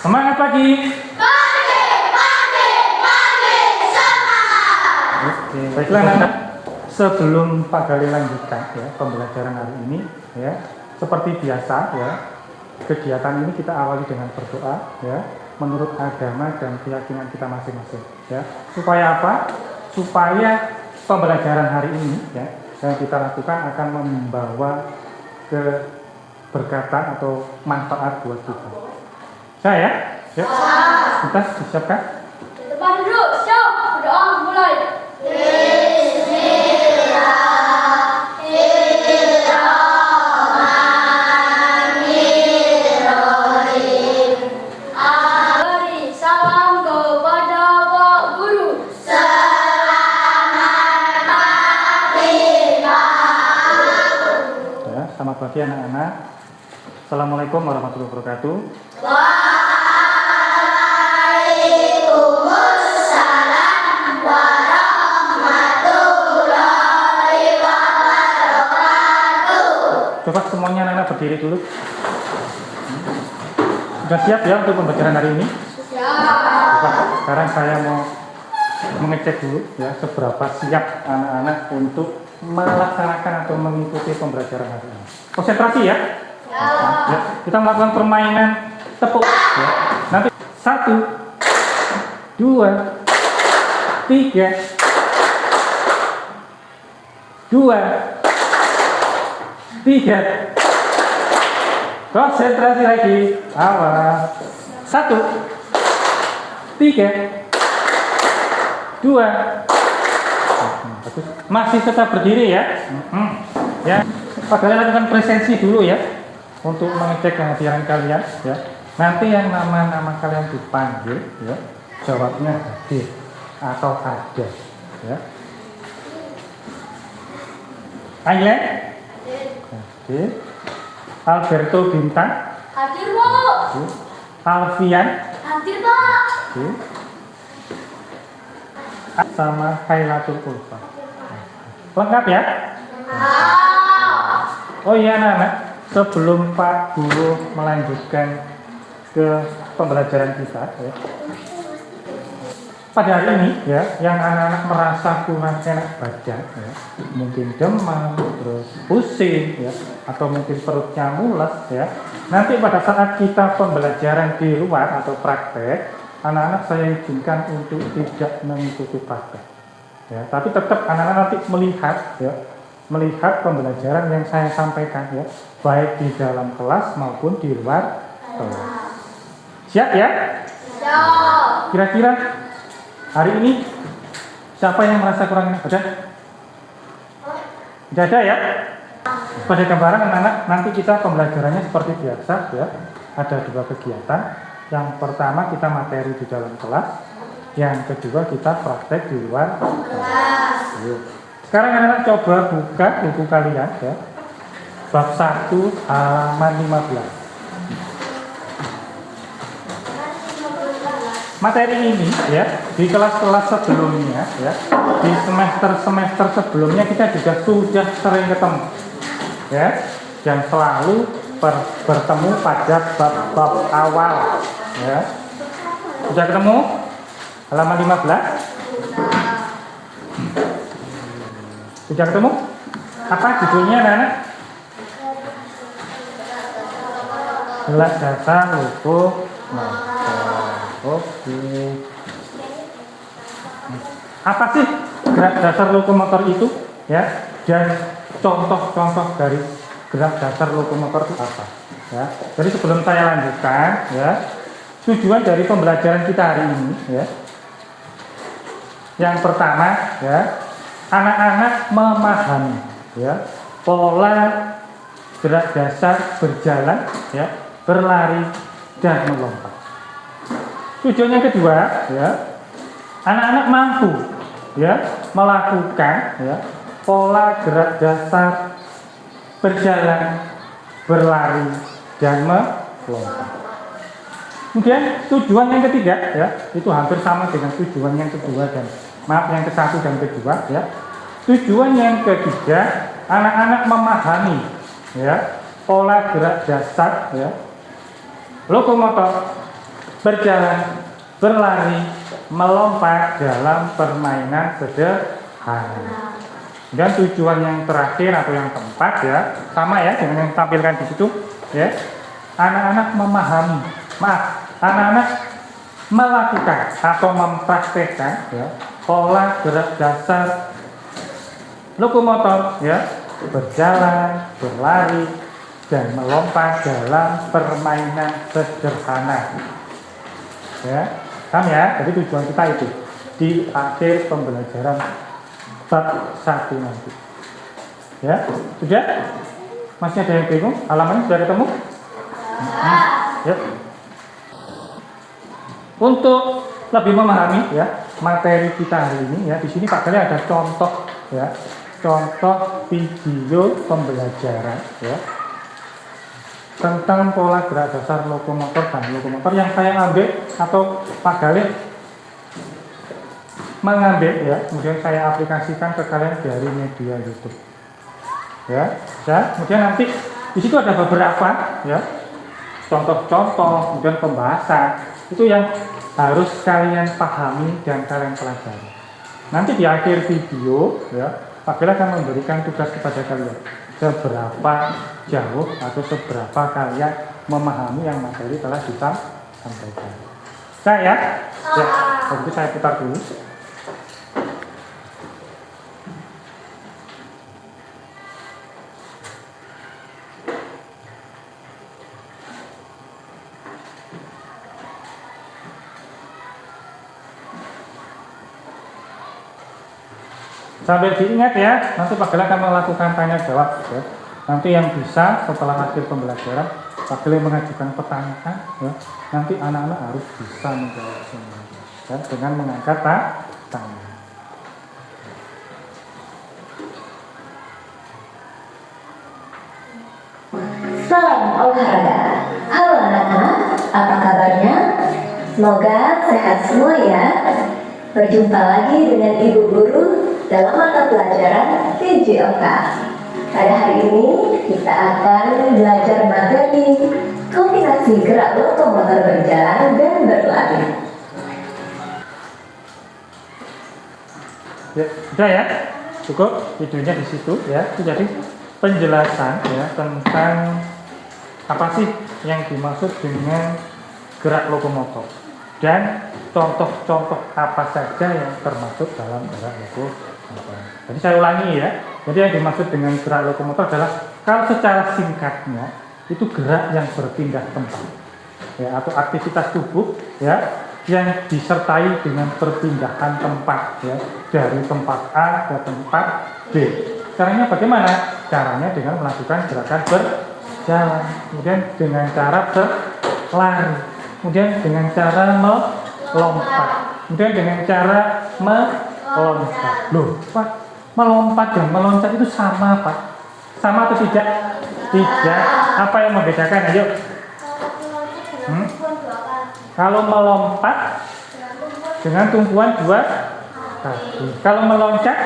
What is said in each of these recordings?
Semangat pagi. Semangat. Oke, baiklah anak-anak. Sebelum Pak Gali lanjutkan ya pembelajaran hari ini ya, seperti biasa ya, kegiatan ini kita awali dengan berdoa ya, menurut agama dan keyakinan kita masing-masing ya. Supaya apa? Supaya pembelajaran hari ini ya yang kita lakukan akan membawa keberkatan atau manfaat buat kita. Saya ya, kita disiapkan. Depan duduk, siap. Berdoa mulai. Beri salam kepada Pak Guru. Ya, selamat pagi anak-anak. Assalamualaikum warahmatullahi wabarakatuh. Coba semuanya anak-anak berdiri dulu. Sudah siap ya untuk pembelajaran hari ini? Coba, sekarang saya mau mengecek dulu ya seberapa siap anak-anak untuk melaksanakan atau mengikuti pembelajaran hari ini. Konsentrasi ya. Ya, kita melakukan permainan tepuk ya. Nanti 1, 2, 3, 2, 3. Konsentrasi lagi. Awas. 1, 3, 2. Masih tetap berdiri ya. Ya. Padahal lakukan presensi dulu ya untuk mengecek kehadiran kalian ya. Nanti yang nama-nama kalian dipanggil ya, jawabnya hadir atau ada ya. Aile? Hadir. Alberto Bintang? Hadir, Pak. Alfian? Hadir, Pak. Hadir. Sama Khailatul Ulfa. Lengkap ya? Oh iya anak-anak, sebelum Pak Guru melanjutkan ke pembelajaran kita ya, pada hari ini ya, yang anak-anak merasa kurang enak badan ya, mungkin demam, terus pusing ya, atau mungkin perutnya mules ya, nanti pada saat kita pembelajaran di luar atau praktek, anak-anak saya izinkan untuk tidak mengikuti praktek ya, tapi tetap anak-anak nanti melihat pembelajaran yang saya sampaikan ya, baik di dalam kelas maupun di luar kelas. Siap ya? Siap. Kira-kira hari ini siapa yang merasa kurang enak badan? Tidak ada ya? Pada gambaran anak-anak, nanti kita pembelajarannya seperti biasa ya. Ada 2 kegiatan. Yang pertama kita materi di dalam kelas. Yang kedua kita praktek di luar kelas. Yuk. Sekarang anak-anak coba buka buku kalian ya. Bab 1 halaman 15. Materi ini ya, di kelas-kelas sebelumnya ya, di semester-semester sebelumnya kita juga sudah sering ketemu ya, dan selalu bertemu pada bab-bab awal ya. Sudah ketemu? Halaman 15. Sudah ketemu? Apa judulnya anak-anak? Gerak dasar lokomotor. Oke. Apa sih gerak dasar lokomotor itu? Ya, dan contoh-contoh dari gerak dasar lokomotor itu apa? Ya. Jadi sebelum saya lanjutkan, ya, tujuan dari pembelajaran kita hari ini, ya, yang pertama, ya, anak-anak memahami, ya, pola gerak dasar berjalan, ya, berlari dan melompat. Tujuan yang kedua, ya, anak-anak mampu, ya, melakukan, ya, pola gerak dasar berjalan, berlari dan melompat. Kemudian tujuan yang ketiga, ya, itu hampir sama dengan tujuan yang kedua dan yang ke-1 dan kedua, ya. Tujuan yang ketiga, anak-anak memahami, ya, pola gerak dasar, ya, lokomotor berjalan, berlari, melompat dalam permainan sederhana. Dan tujuan yang terakhir atau yang keempat ya, sama ya dengan yang ditampilkan di situ ya. Anak-anak memahami, anak-anak melakukan atau mempraktekkan ya pola gerak dasar lokomotor ya, berjalan, berlari, dan melompat dalam permainan sederhana. Ya, paham ya? Jadi tujuan kita itu di akhir pembelajaran bab 1 nanti. Ya, sudah? Masih ada yang bingung? Halamannya sudah ketemu? Ya. Untuk lebih memahami ya materi kita hari ini ya, di sini Pak Gali ada contoh ya, contoh video pembelajaran ya tentang pola gerak dasar lokomotor dan lokomotor yang saya ambil atau Pak Gali mengambil ya, kemudian saya aplikasikan ke kalian dari media YouTube. Ya, kemudian nanti di situ ada beberapa ya contoh-contoh, kemudian pembahasan itu yang harus kalian pahami dan kalian pelajari. Nanti di akhir video ya, Pak Gali akan memberikan tugas kepada kalian seberapa jauh atau seberapa kalian memahami yang materi telah disampaikan. Saya ya, jadi saya putar dulu. Sambil diingat ya, nanti Pak Gali akan melakukan tanya jawab ya. Nanti yang bisa setelah akhir pembelajaran Pak Gali mengajukan pertanyaan ya. Nanti anak-anak harus bisa menjawab semua ya, dengan mengangkat tangan. Salam olahraga. Halo anak-anak, apa kabarnya? Semoga sehat semua ya. Berjumpa lagi dengan Ibu Guru dalam mata pelajaran TJOK. Pada hari ini kita akan belajar materi kombinasi gerak lokomotor berjalan dan berlari. Ya, sudah ya, cukup videonya di situ ya. Itu jadi penjelasan ya tentang apa sih yang dimaksud dengan gerak lokomotor dan contoh-contoh apa saja yang termasuk dalam gerak lokomotor. Jadi saya ulangi ya. Jadi yang dimaksud dengan gerak lokomotor adalah kalau secara singkatnya itu gerak yang berpindah tempat ya, atau aktivitas tubuh ya yang disertai dengan perpindahan tempat ya, dari tempat A ke tempat B. Caranya bagaimana? Caranya dengan melakukan gerakan berjalan, kemudian dengan cara berlari, kemudian dengan cara melompat, kemudian dengan cara meloncat. Loh, Pak, melompat dan meloncat itu sama, Pak? Sama atau tidak? Tidak. Apa yang membedakan? Ayo. Kalau melompat dengan tumpuan 2 kaki. Kalau meloncat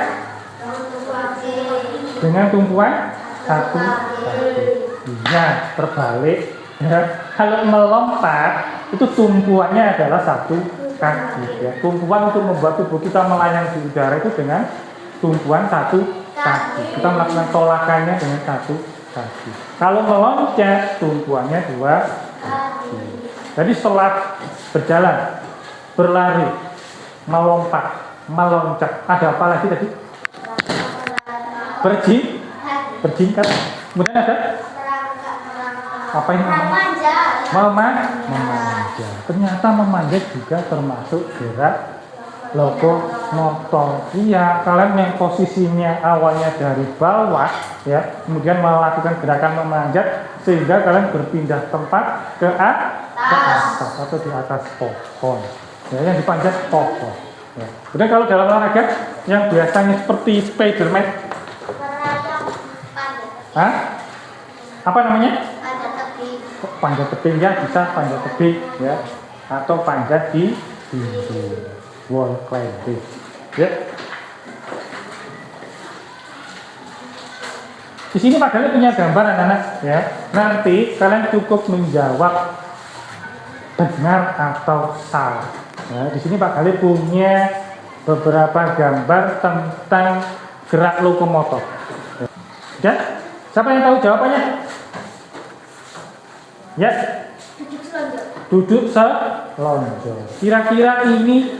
dengan tumpuan 1 kaki. Iya, terbalik. Ya. Kalau melompat itu tumpuannya adalah 1 kaki. Ya. Tumpuan untuk membuat tubuh kita melayang di udara itu dengan tumpuan 1 kaki. Kita melakukan tolakannya dengan 1 kaki. Kalau meloncat tumpuannya 2 kaki. Jadi setelah berjalan, berlari, melompat, meloncat, ada apa lagi tadi? Berjingkat. Kemudian ada apa ini? Memanja. Ternyata memanja juga termasuk gerak lokomotor. Iya, kalian yang posisinya awalnya dari bawah ya, kemudian melakukan gerakan memanjat sehingga kalian berpindah tempat ke atas atau di atas pohon. Ya, yang dipanjat pohon. Ya. Kemudian kalau dalam olahraga yang biasanya seperti Spiderman, apa namanya? Panjat tebing ya, bisa panjat tebing ya, atau panjat di dinding, wall climbing. Ya. Di sini Pak Gali punya gambar anak-anak ya. Nanti kalian cukup menjawab benar atau salah. Ya, di sini Pak Gali punya beberapa gambar tentang gerak lokomotor. Ya, siapa yang tahu jawabannya? Ya, Duduk selonjor. duduk selonjor. Kira-kira ini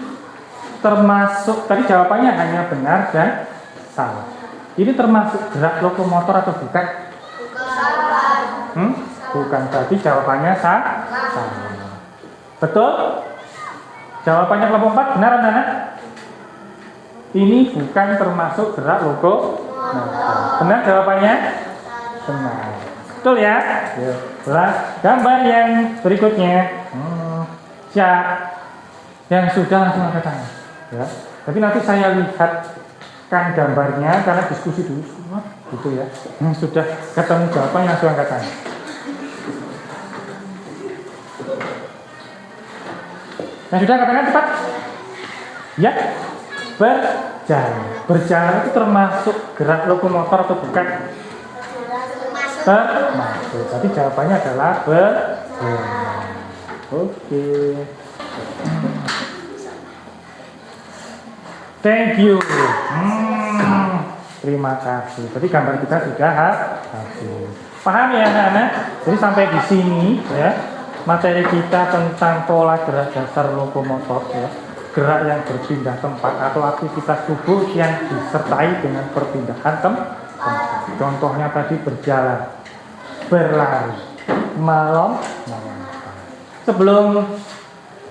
termasuk, tadi jawabannya hanya benar dan salah. Ini termasuk gerak lokomotor atau bukan? Bukan. Bukan, berarti jawabannya salah. Betul? Jawabannya kelompok 4 benar anak-anak? Ini bukan termasuk gerak lokomotor. Benar jawabannya? Benar. Betul ya? Ya. Gambar yang berikutnya. Siap. Yang sudah langsung angkat tangan. Ya. Tapi nanti saya lihatkan gambarnya karena diskusi dulu semua, gitu ya. Yang sudah ketemu jawabannya langsung angkat tangan. Yang sudah katakan cepat. Ya. Berjalan. Berjalan itu termasuk gerak lokomotor atau bukan? Termasuk. Tapi jawabannya adalah berjalan. Oke. Thank you. Terima kasih. Jadi gambar kita sudah habis. Paham ya anak-anak? Jadi sampai di sini ya materi kita tentang pola gerak dasar lokomotor ya. Gerak yang berpindah tempat atau aktivitas tubuh yang disertai dengan perpindahan tempat. Contohnya tadi berjalan, berlari, melompat. Sebelum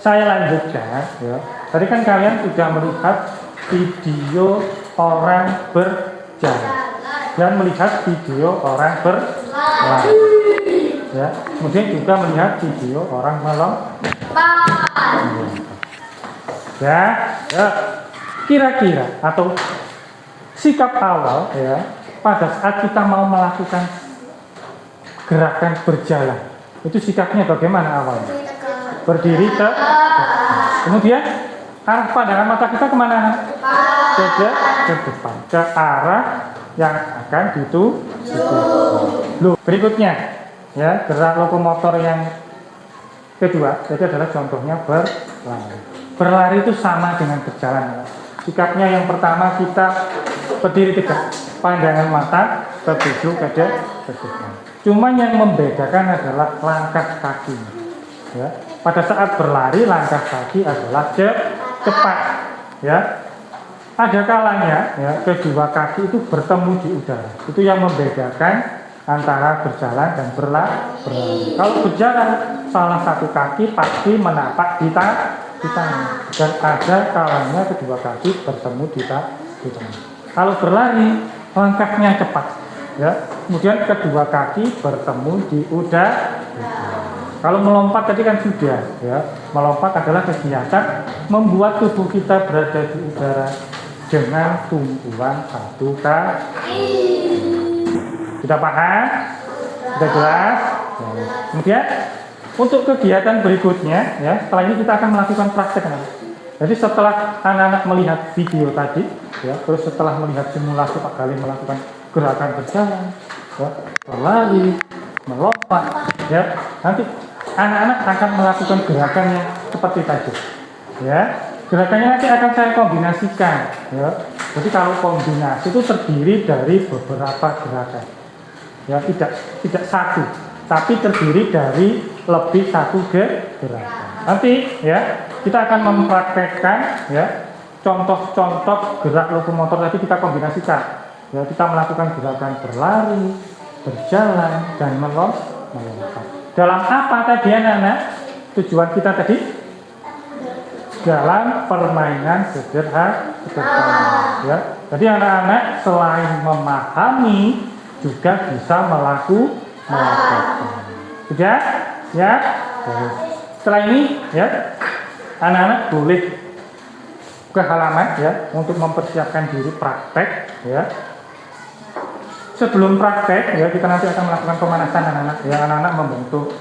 saya lanjutkan ya, tadi kan kalian sudah melihat video orang berjalan dan melihat video orang berlari. Ya, kemudian juga melihat video orang melompat. Ya, kira-kira atau sikap awal ya pada saat kita mau melakukan gerakan berjalan itu sikapnya bagaimana awalnya? Berdiri ke kemudian arah pandangan mata kita kemana? Ke depan, ke arah yang akan dituju. Berikutnya ya gerak lokomotor yang kedua jadi adalah contohnya berlari. Berlari itu sama dengan berjalan. Sikapnya yang pertama kita berdiri tegak, pandangan mata tertuju ke depan. Cuma yang membedakan adalah langkah kaki. Ya. Pada saat berlari langkah kaki adalah cepat. Ya. Ada kalanya ya, kedua kaki itu bertemu di udara. Itu yang membedakan antara berjalan dan berlari. Kalau berjalan salah satu kaki pasti menapak di tangan. Dan ada kalanya kedua kaki bertemu di tangan. Kalau berlari langkahnya cepat, ya. Kemudian kedua kaki bertemu di udara. Kalau melompat tadi kan sudah, ya. Melompat adalah kegiatan membuat tubuh kita berada di udara dengan tumpuan satu kaki. Sudah paham? Sudah jelas? Ya. Kemudian untuk kegiatan berikutnya, ya, setelah ini kita akan melakukan praktek. Jadi setelah anak-anak melihat video tadi, ya, terus setelah melihat simulasi Pak Gali melakukan gerakan berjalan, ya, berlari, melompat, ya, nanti anak-anak akan melakukan gerakan yang seperti tadi, ya. Gerakannya nanti akan saya kombinasikan, ya. Jadi kalau kombinasi itu terdiri dari beberapa gerakan, ya, tidak satu, tapi terdiri dari lebih satu gerakan. Nanti ya kita akan mempraktekkan ya contoh-contoh gerak lokomotor tadi kita kombinasikan. Ya kita melakukan gerakan berlari, berjalan dan melompat. Dalam apa tadi anak-anak? Tujuan kita tadi dalam permainan sederhana. Ya. Jadi anak-anak selain memahami juga bisa melakukan. Sudah? Ya. Setelah ini ya anak-anak boleh ke halaman ya untuk mempersiapkan diri praktek ya. Sebelum praktek ya kita nanti akan melakukan pemanasan anak-anak ya. Anak-anak membentuk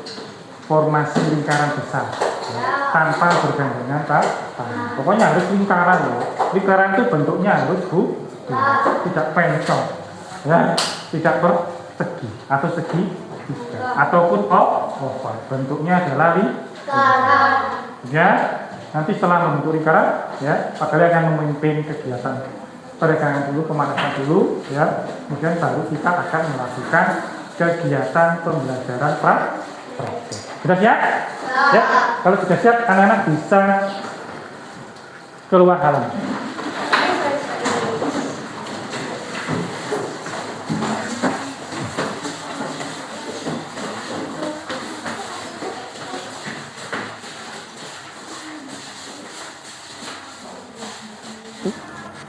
formasi lingkaran besar ya, tanpa bergandengan tangan. Pokoknya harus lingkaran ya. Lingkaran itu bentuknya harus tidak pencong ya, tidak persegi atau segi ataupun oval. Bentuknya adalah Kanan. Ya, nanti setelah membentuk lingkaran, ya, Pak Gali akan memimpin kegiatan peregangan dulu, pemanasan dulu, ya. Kemudian baru kita akan melakukan kegiatan pembelajaran praktek. Sudah siap? Ya, kalau sudah siap, anak-anak bisa keluar halaman.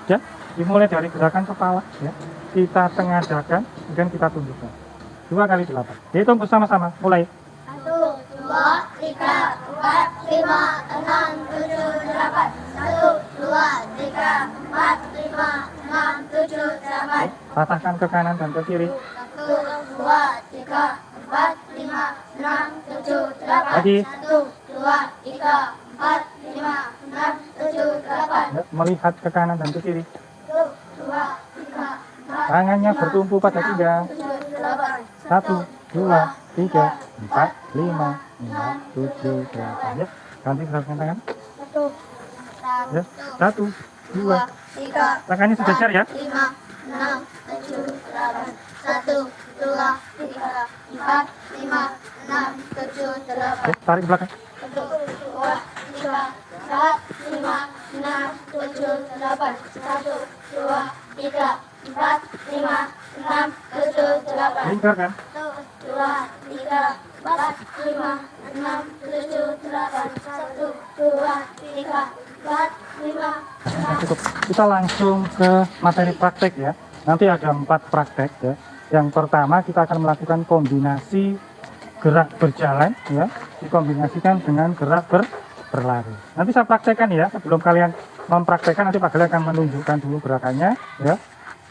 Ya, dimulai dari gerakan kepala, ya. Kita tengadakan, kemudian kita tunjukkan. 2 kali 8. Hitung bersama-sama. Mulai. 1, 2, 3, 4, 5, 6, 7, 8. 1, 2, 3, 4, 5, 6, 7, 8. Patahkan ke kanan dan ke kiri. 1, 2, 3, 4, 5, 6, 7, 8. Lagi. 1, 2, 3, 4, 5, 6, 7, 8. Ya, melihat ke kanan dan ke kiri. 1, 2, 3, 4, Tangannya bertumpu pada 3. 1, 2, 3, 4, 5, 6, 7, 8. Ya, ganti gerakan tangan. 1, Ya, 1, 2. 3, Tangannya sudah share ya. 5, 6, 7, 8. 1, 2, 3, 4, 5, 6, 7, 8. Ya, tarik belakang. 1, 2, 3, 4, 5, 6, 7, 8. 1, 2, 3, 4, 5, 6, 7, 8. Lingkarkan. 1, 2, 3, 4, 5, 6, 7, 8. 1, 2, 3, 4, 5, Nah, cukup. Kita langsung ke materi praktek ya. Nanti ada 4 praktek ya. Yang pertama kita akan melakukan kombinasi gerak berjalan ya, dikombinasikan dengan gerak berlari. Nanti saya praktekkan ya, sebelum kalian mempraktekkan nanti Pak Gali akan menunjukkan dulu gerakannya ya.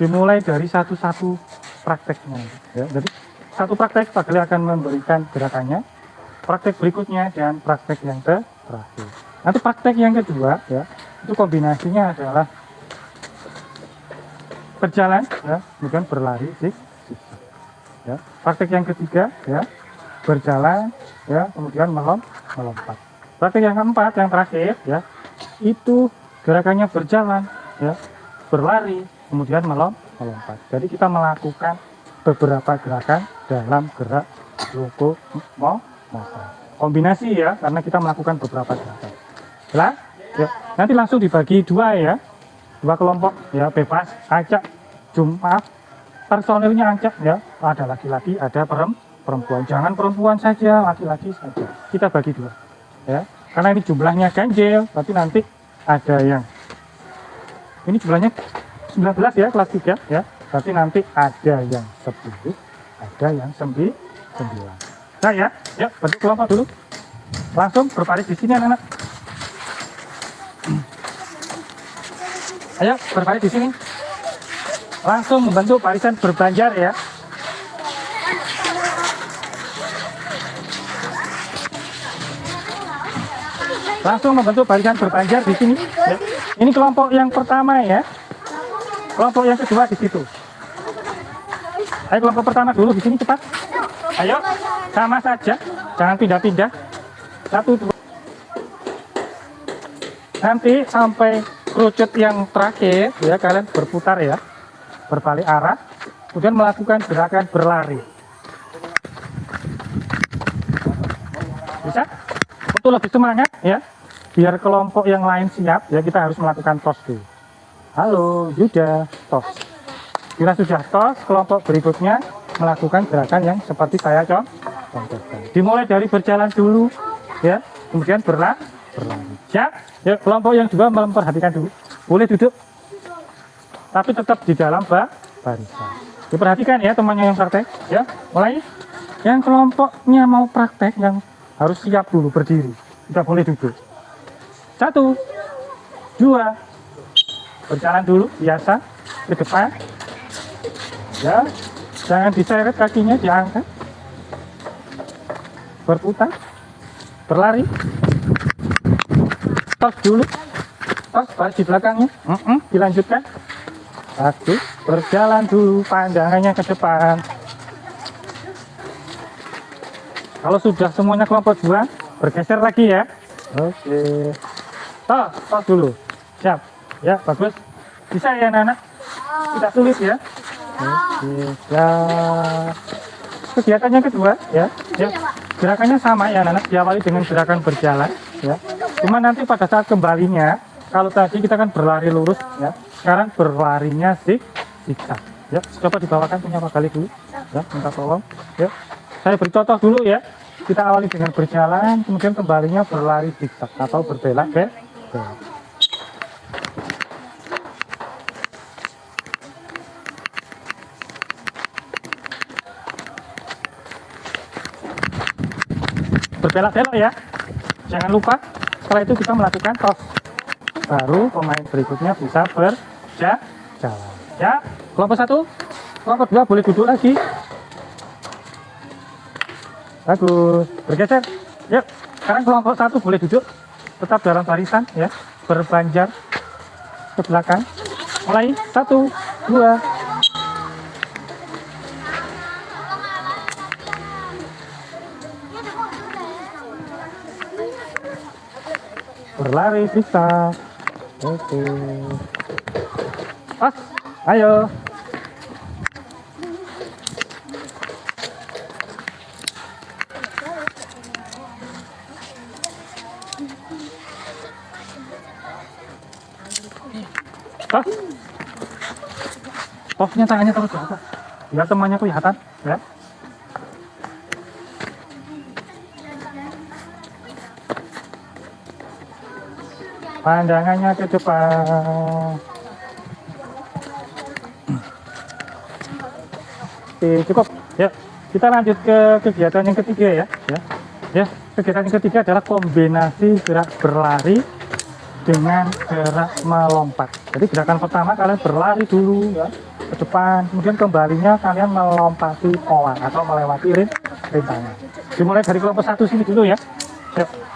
Dimulai dari satu-satu prakteknya ya. Jadi satu praktek Pak Gali akan memberikan gerakannya, praktek berikutnya dan praktek yang terakhir. Nanti praktek yang kedua ya, itu kombinasinya adalah berjalan ya, kemudian berlari zigzag. Ya. Praktek yang ketiga ya, berjalan ya, kemudian melompat. Praktek yang keempat yang terakhir ya, itu gerakannya berjalan ya, berlari kemudian melompat. Jadi kita melakukan beberapa gerakan dalam gerak lokomosi. Kombinasi ya, karena kita melakukan beberapa gerakan. Jelas? Ya. Nanti langsung dibagi 2 ya, 2 kelompok ya, bebas acak Jumat. Personilnya acak ya, ada laki-laki, ada perempuan. Jangan perempuan saja, laki-laki saja. Kita bagi 2 ya, karena ini jumlahnya ganjil, berarti nanti ada yang ini jumlahnya 19 ya, kelas 3 ya, berarti nanti ada yang 10, ada yang 9. Nah ya, bentuk kelompok dulu. Langsung berbaris di sini anak-anak. Ayo berbaris di sini. Langsung membentuk barisan berbanjar ya. Langsung membentuk barisan berbanjar di sini. Ya. Ini kelompok yang pertama ya. Kelompok yang kedua di situ. Ayo kelompok pertama dulu di sini cepat. Ayo, sama saja, jangan pindah-pindah. 1, 2. Nanti sampai kerucut yang terakhir ya, kalian berputar ya, berbalik arah, kemudian melakukan gerakan berlari. Bisa? Untuk lebih semangat ya, biar kelompok yang lain siap ya, kita harus melakukan tos dulu. Halo Yuda, tos. Bila sudah tos, kelompok berikutnya melakukan gerakan yang seperti saya contohkan. Dimulai dari berjalan dulu ya, kemudian berlari. Siap? Ya, kelompok yang dua memperhatikan dulu. Boleh duduk, tapi tetap di dalam barisan. Diperhatikan ya temannya yang praktek ya. Mulai. Yang kelompoknya mau praktek yang harus siap dulu berdiri. Tidak boleh duduk. 1, 2, berjalan dulu biasa ke depan. Ya, jangan diseret kakinya, diangkat. Berputar, berlari. Tos dulu, tos baris di belakangnya. Dilanjutkan. Bagus, berjalan dulu, pandangannya ke depan. Kalau sudah semuanya kelompok 2, Bergeser lagi ya. Oke. Tos dulu. Siap. Ya, bagus. Bisa ya, anak-anak? Tidak sulit ya. Oke, ya. Kegiatan yang kedua ya. Gerakannya sama ya, anak-anak. Diawali dengan gerakan berjalan ya. Cuma nanti pada saat kembalinya, kalau tadi kita kan berlari lurus ya. Sekarang berlarinya zigzag. Ya, coba dibawakan punya Pak Kali dulu. Ya, minta tolong. Ya. Saya beri contoh dulu ya. Kita awali dengan berjalan, kemudian kembalinya berlari zigzag atau berbelak belak. Berbelak-belak ya. Jangan lupa setelah itu kita melakukan toss. Baru pemain berikutnya bisa berjalan. Ya, kelompok 1, kelompok 2 boleh duduk lagi. Bagus, bergeser. Yuk, sekarang kelompok 1 boleh duduk. Tetap dalam barisan ya, berbanjar ke belakang. Mulai 1, 2. Berlari bisa. Oke. Pas, ayo. Pas. Posnya tangannya terus ke atas. Biar temannya kelihatan, ya. Pandangannya ke depan. Oke, cukup. Ya, kita lanjut ke kegiatan yang ketiga ya. Ya, kegiatan yang ketiga adalah kombinasi gerak berlari dengan gerak melompat. Jadi gerakan pertama kalian berlari dulu ya ke depan, kemudian kembalinya kalian melompati pola atau melewati rintangan. Dimulai dari kelompok 1 sini dulu ya.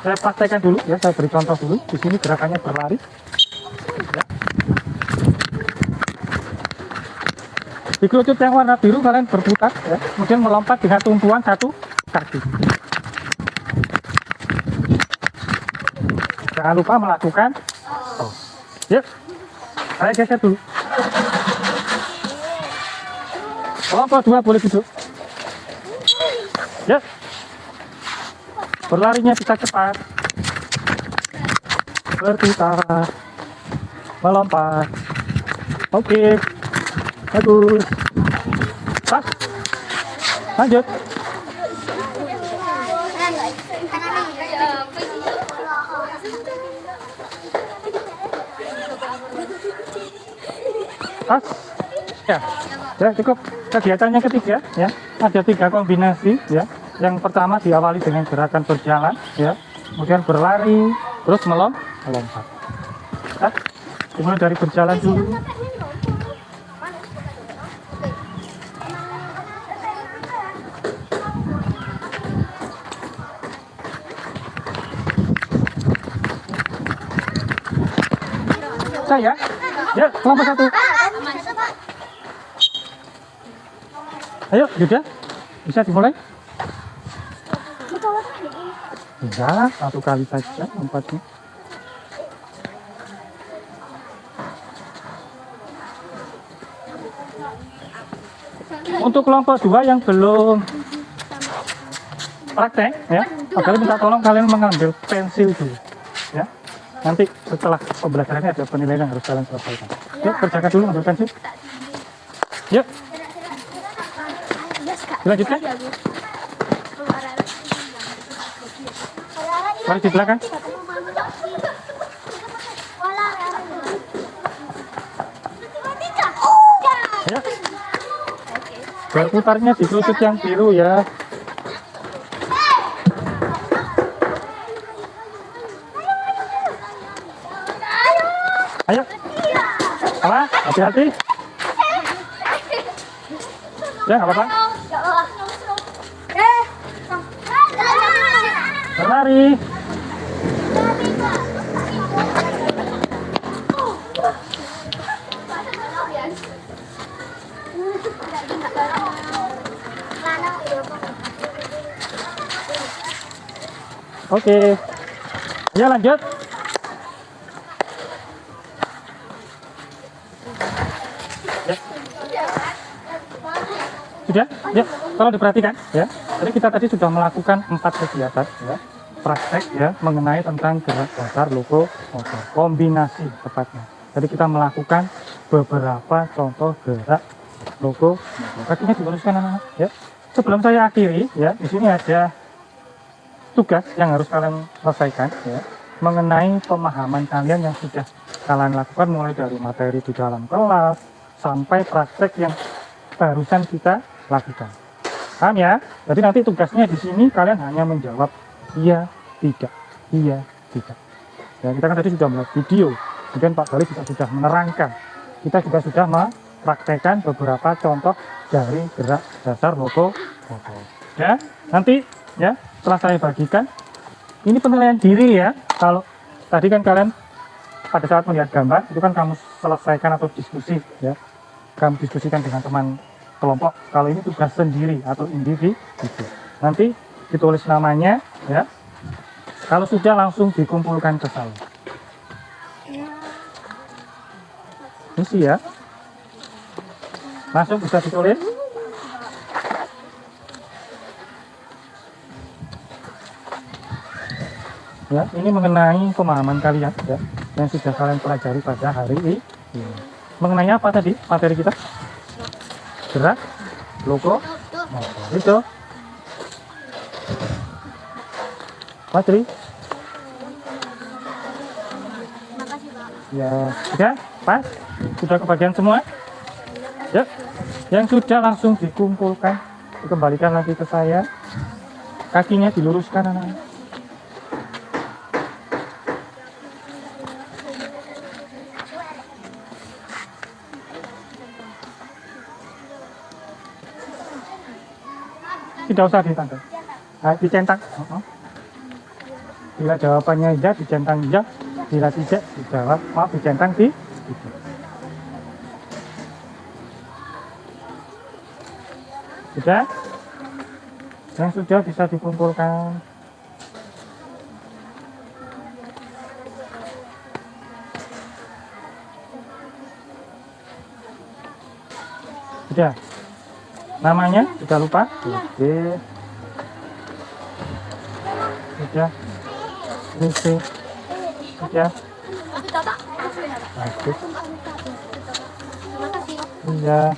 Saya praktekkan dulu ya, saya beri contoh dulu. Di sini gerakannya berlari. Ya. Di kerucut yang warna biru kalian berputar ya, kemudian melompat dengan tumpuan 1 kaki. Jangan lupa melakukan ya. Saya geser dulu. Kelompok 2 boleh duduk. Ya. Berlarinya bisa cepat. Berputar. Melompat. Oke. Bagus. Pas. Lanjut. Pas. Ya, cukup. Kegiatan yang ketiga ya, ada 3 kombinasi ya. Yang pertama diawali dengan gerakan berjalan ya, kemudian berlari, terus melompat. Ya. Dimulai dari berjalan dulu. Saya ya, kelompok 1. Ayo, Yuda, bisa dimulai? Enggak, 1 kali saja lompatnya. Untuk kelompok 2 yang belum praktek ya, kalian minta tolong kalian mengambil pensil dulu ya. Nanti setelah pembelajarannya ada penilaian yang harus kalian selesaikan. Yuk, kerjakan dulu ambil pensil. Yuk. Dilanjutkan. Mari di belakang. Ya. Berputarnya di kerucut yang biru ya. Ayo. Apa? Hati-hati. Ya, nggak apa-apa. Berlari. Oke. Ya lanjut. Ya. Sudah? Ya, kalau diperhatikan ya. Jadi kita tadi sudah melakukan 4 kegiatan ya. Praktek ya mengenai tentang gerak dasar lokomotor. Kombinasi tepatnya. Jadi kita melakukan beberapa contoh gerak lokomotor. Kakinya diluruskan anak-anak ya. Sebelum saya akhiri ya, di sini ada tugas yang harus kalian selesaikan ya, mengenai pemahaman kalian yang sudah kalian lakukan mulai dari materi di dalam kelas sampai praktek yang barusan kita lakukan. Paham ya? Jadi nanti tugasnya di sini kalian hanya menjawab iya, tidak, iya, tidak. Ya, kita kan tadi sudah membuat video, kemudian Pak Gali juga sudah menerangkan. Kita juga sudah mempraktekkan beberapa contoh dari gerak dasar lokomotor. Ya, nanti ya setelah saya bagikan, ini penilaian diri ya. Kalau tadi kan kalian pada saat melihat gambar itu kan kamu selesaikan atau diskusi ya, kamu diskusikan dengan teman kelompok. Kalau ini tugas sendiri atau individu, nanti ditulis namanya ya. Kalau sudah langsung dikumpulkan ke saya. Misi ya, langsung bisa ditulis. Ya, ini mengenai pemahaman kalian ya, yang sudah kalian pelajari pada hari ini. Mengenai apa tadi materi kita? Gerak lokomotor. Itu. Materi. Ya, sudah pas? Sudah kebagian semua? Ya. Yang sudah langsung dikumpulkan, dikembalikan lagi ke saya. Kakinya diluruskan anak-anak. Tidak usah ditangkap. Dicentang. Bila jawabannya iya, dicentang iya. Bila tidak, dijawab maaf, dicentang tidak. Sudah? Yang sudah bisa dikumpulkan. Sudah? Namanya sudah lupa? Oke. Sudah. Oke. Sudah. Oke. Iya.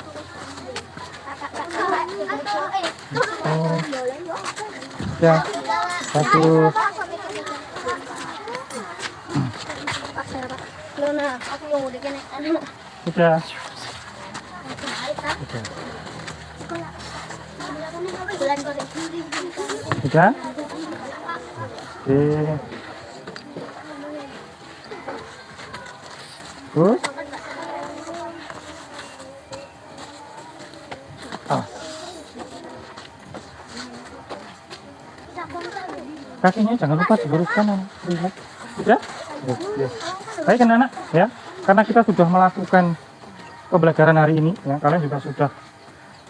Sudah. Bagus. Sudah. Sudah. Sudah? Oke. Good. Kakinya jangan lupa diluruskan. Lihat. Sudah? Oke. Baik anak-anak ya. Karena kita sudah melakukan pembelajaran hari ini ya, kalian juga sudah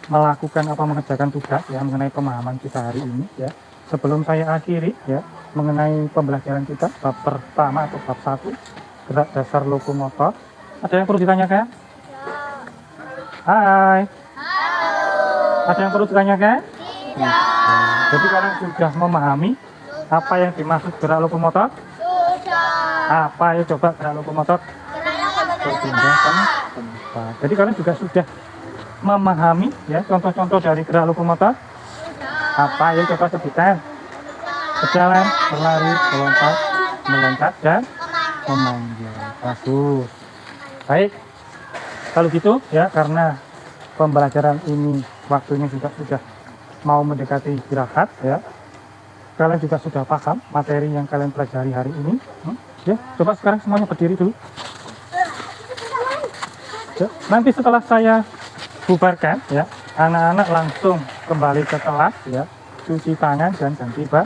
melakukan mengerjakan tugas ya mengenai pemahaman kita hari ini ya. Sebelum saya akhiri ya mengenai pembelajaran kita bab pertama atau bab 1 gerak dasar lokomotor, ada yang perlu ditanyakan? Hai. Ada yang perlu ditanyakan? Tidak. Jadi kalian sudah memahami apa yang dimaksud gerak lokomotor? Sudah. Apa ya coba gerak lokomotor? Berpindah tempat. Jadi kalian juga sudah memahami ya contoh-contoh dari gerak lokomotor. Apa ya coba sebutkan? Berjalan, berlari, melompat, meloncat dan memanjat. Bagus. Baik. Kalau gitu ya, karena pembelajaran ini waktunya juga sudah mau mendekati istirahat ya. Kalian juga sudah paham materi yang kalian pelajari hari ini. Ya, coba sekarang semuanya berdiri dulu. Ya, nanti setelah saya bubarkan ya, anak-anak langsung kembali ke kelas ya, cuci tangan dan ganti baju.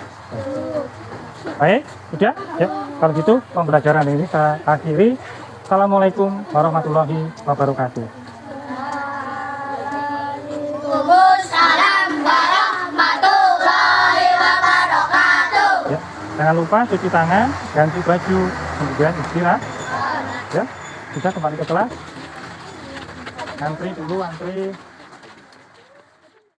Baik, sudah ya. Kalau gitu pembelajaran ini saya akhiri. Assalamualaikum warahmatullahi wabarakatuh. Waalaikumsalam warahmatullahi wabarakatuh. Ya, Jangan lupa cuci tangan, ganti baju, kemudian istirahat. Ya, bisa kembali ke kelas. Antri dulu, antri.